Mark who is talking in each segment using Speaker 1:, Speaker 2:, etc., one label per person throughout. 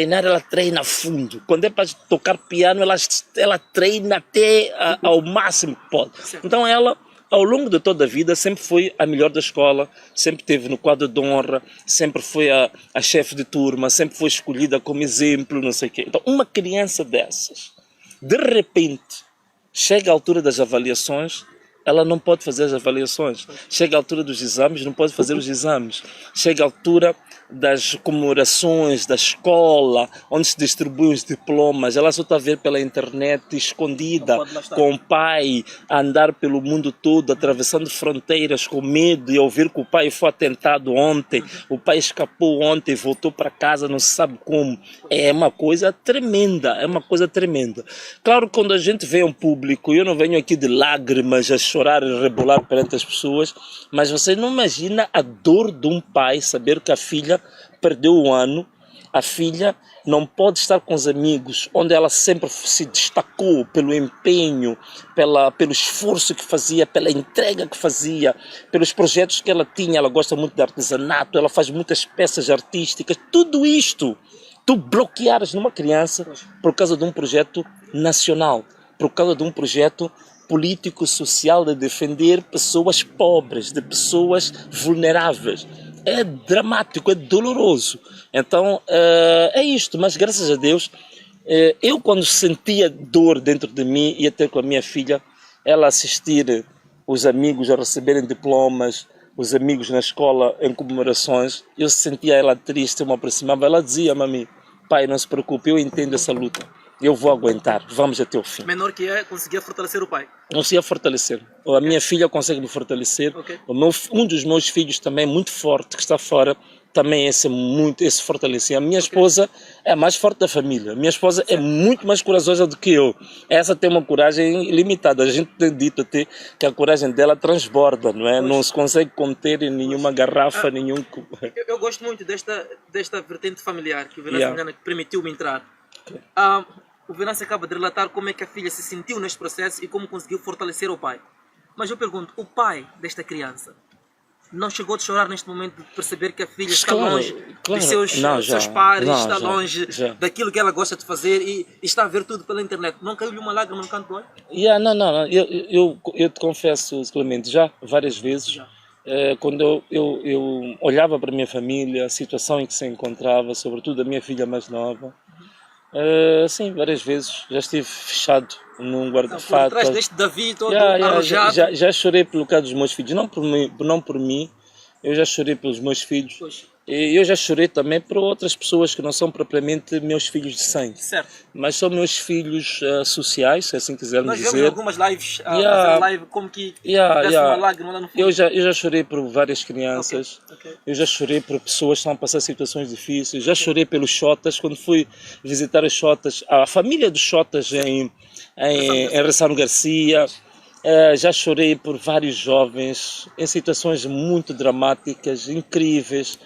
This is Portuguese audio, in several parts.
Speaker 1: Treinar, ela treina a fundo. Quando é para tocar piano, ela treina até ao máximo que pode. Então ela, ao longo de toda a vida, sempre foi a melhor da escola, sempre esteve no quadro de honra, sempre foi a chefe de turma, sempre foi escolhida como exemplo, não sei o quê. Então uma criança dessas, de repente, chega à altura das avaliações, ela não pode fazer as avaliações. Chega à altura dos exames, não pode fazer os exames. Chega à altura das comemorações da escola, onde se distribuem os diplomas, ela só está a ver pela internet, escondida, com o pai, a andar pelo mundo todo, atravessando fronteiras com medo, e a ouvir que o pai foi atentado ontem, o pai escapou ontem, voltou para casa, não se sabe como. É uma coisa tremenda, é uma coisa tremenda. Claro que quando a gente vê um público, eu não venho aqui de lágrimas a chorar e rebolar perante as pessoas, mas você não imagina a dor de um pai saber que a filha perdeu o ano, a filha não pode estar com os amigos, onde ela sempre se destacou pelo empenho, pelo esforço que fazia, pela entrega que fazia, pelos projetos que ela tinha. Ela gosta muito de artesanato, ela faz muitas peças artísticas. Tudo isto, tu bloqueares numa criança por causa de um projeto nacional, por causa de um projeto político-social de defender pessoas pobres, de pessoas vulneráveis. É dramático, é doloroso. Então, é isto. Mas, graças a Deus, eu quando sentia dor dentro de mim, ia ter com a minha filha, ela assistir os amigos a receberem diplomas, os amigos na escola em comemorações, eu sentia ela triste, eu me aproximava, ela dizia: mami, pai, não se preocupe, eu entendo essa luta. Eu vou aguentar, vamos até o fim.
Speaker 2: Menor que é, conseguia fortalecer o pai?
Speaker 1: Conseguia fortalecer. A minha filha consegue me fortalecer. Um dos meus filhos também, muito forte, que está fora, também esse fortalecer. A minha esposa é a mais forte da família. A minha esposa é muito mais corajosa do que eu. Essa tem uma coragem ilimitada. A gente tem dito até que a coragem dela transborda, não é? Não se consegue conter em nenhuma garrafa, nenhum...
Speaker 2: Eu gosto muito desta vertente familiar que o Venâncio permitiu-me entrar. O Venâncio acaba de relatar como é que a filha se sentiu neste processo e como conseguiu fortalecer o pai. Mas eu pergunto, o pai desta criança não chegou a chorar neste momento de perceber que a filha está longe de seus pares, está longe daquilo que ela gosta de fazer e está a ver tudo pela internet? Não caiu-lhe uma lágrima no canto do olho?
Speaker 1: Não. Eu te confesso, Clemente, já várias vezes, quando eu olhava para a minha família, a situação em que se encontrava, sobretudo a minha filha mais nova, sim, várias vezes já estive fechado num guarda-fato.
Speaker 2: Por trás deste Davi todo arrojado.
Speaker 1: Já chorei pelo caso dos meus filhos, não por mim, eu já chorei pelos meus filhos.
Speaker 2: Pois.
Speaker 1: E eu já chorei também por outras pessoas que não são propriamente meus filhos de sangue.
Speaker 2: Certo.
Speaker 1: Mas são meus filhos sociais, se assim quisermos dizer.
Speaker 2: Nós vemos algumas lives, fazer live como que uma lágrima lá no fundo.
Speaker 1: Eu já chorei por várias crianças, eu já chorei por pessoas que estão a passar situações difíceis, já chorei pelos Xotas, quando fui visitar os Xotas, a família dos Xotas em Ressano Garcia. Já chorei por vários jovens em situações muito dramáticas, incríveis.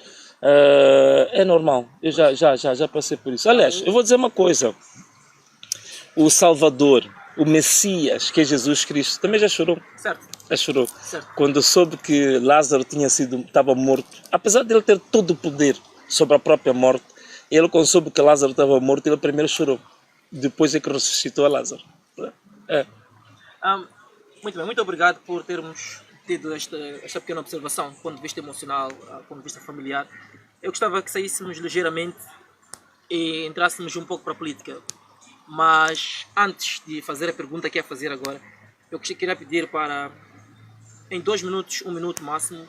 Speaker 1: É normal, eu já passei por isso. Aliás, eu vou dizer uma coisa: o Salvador, o Messias, que é Jesus Cristo, também já chorou.
Speaker 2: Certo.
Speaker 1: Já chorou.
Speaker 2: Certo.
Speaker 1: Quando soube que Lázaro estava morto, apesar de ele ter todo o poder sobre a própria morte, ele, quando soube que Lázaro estava morto, ele primeiro chorou. Depois é que ressuscitou a Lázaro.
Speaker 2: Muito bem, muito obrigado por termos tido esta pequena observação do ponto de vista emocional, do ponto de vista familiar. Eu gostava que saíssemos ligeiramente e entrássemos um pouco para a política. Mas antes de fazer a pergunta que é fazer agora, eu queria pedir para, em 2 minutos, 1 minuto máximo,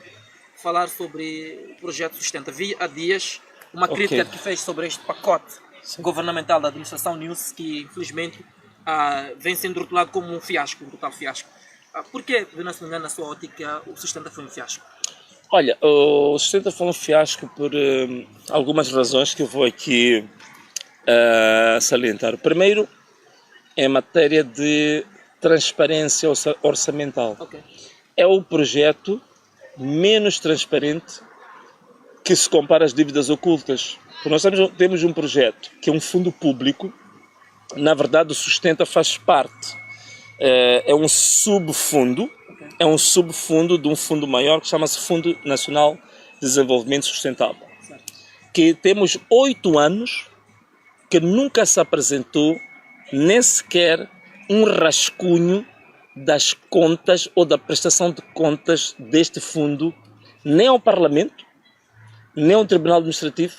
Speaker 2: falar sobre o projeto Sustenta. Vi há dias uma crítica que fez sobre este pacote governamental da administração News, que infelizmente vem sendo rotulado como um fiasco, um total fiasco. Por que, Venâncio, na sua ótica, o Sustenta foi um fiasco?
Speaker 1: Olha, o Sustenta foi um fiasco por algumas razões que eu vou aqui salientar. Primeiro, em matéria de transparência orçamental. É o projeto menos transparente que se compara às dívidas ocultas. Porque nós temos um projeto que é um fundo público. Na verdade, o Sustenta faz parte. É um subfundo, de um fundo maior que chama-se Fundo Nacional de Desenvolvimento Sustentável, que temos 8 anos que nunca se apresentou nem sequer um rascunho das contas ou da prestação de contas deste fundo, nem ao Parlamento, nem ao Tribunal Administrativo,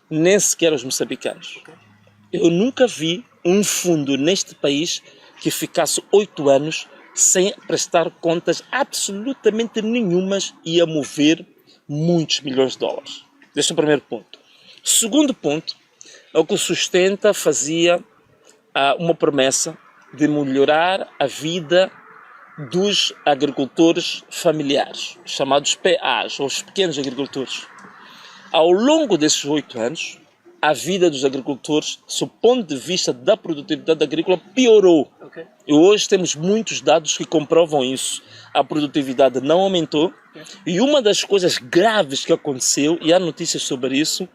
Speaker 1: nem sequer aos moçambicanos. Eu nunca vi um fundo neste país que ficasse 8 anos sem prestar contas absolutamente nenhumas e a mover muitos milhões de dólares. Este é o primeiro ponto. Segundo ponto, é o que o Sustenta fazia uma promessa de melhorar a vida dos agricultores familiares, chamados PAs, ou os pequenos agricultores. Ao longo desses 8 anos, a vida dos agricultores, do ponto de vista da produtividade agrícola, piorou.
Speaker 2: Ok.
Speaker 1: E hoje temos muitos dados que comprovam isso. A produtividade não aumentou. E uma das coisas graves que aconteceu, e há notícias sobre isso,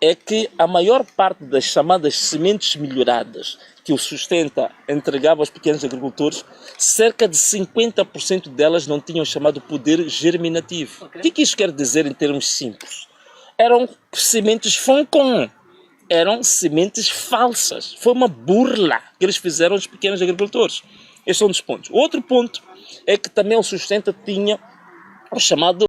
Speaker 1: é que a maior parte das chamadas sementes melhoradas que o Sustenta entregava aos pequenos agricultores, cerca de 50% delas não tinham chamado poder germinativo.
Speaker 2: Ok.
Speaker 1: O que isso quer dizer em termos simples? Eram sementes Foncon. Eram sementes falsas. Foi uma burla que eles fizeram aos pequenos agricultores. Estes são um dos pontos. Outro ponto é que também o Sustenta tinha o chamado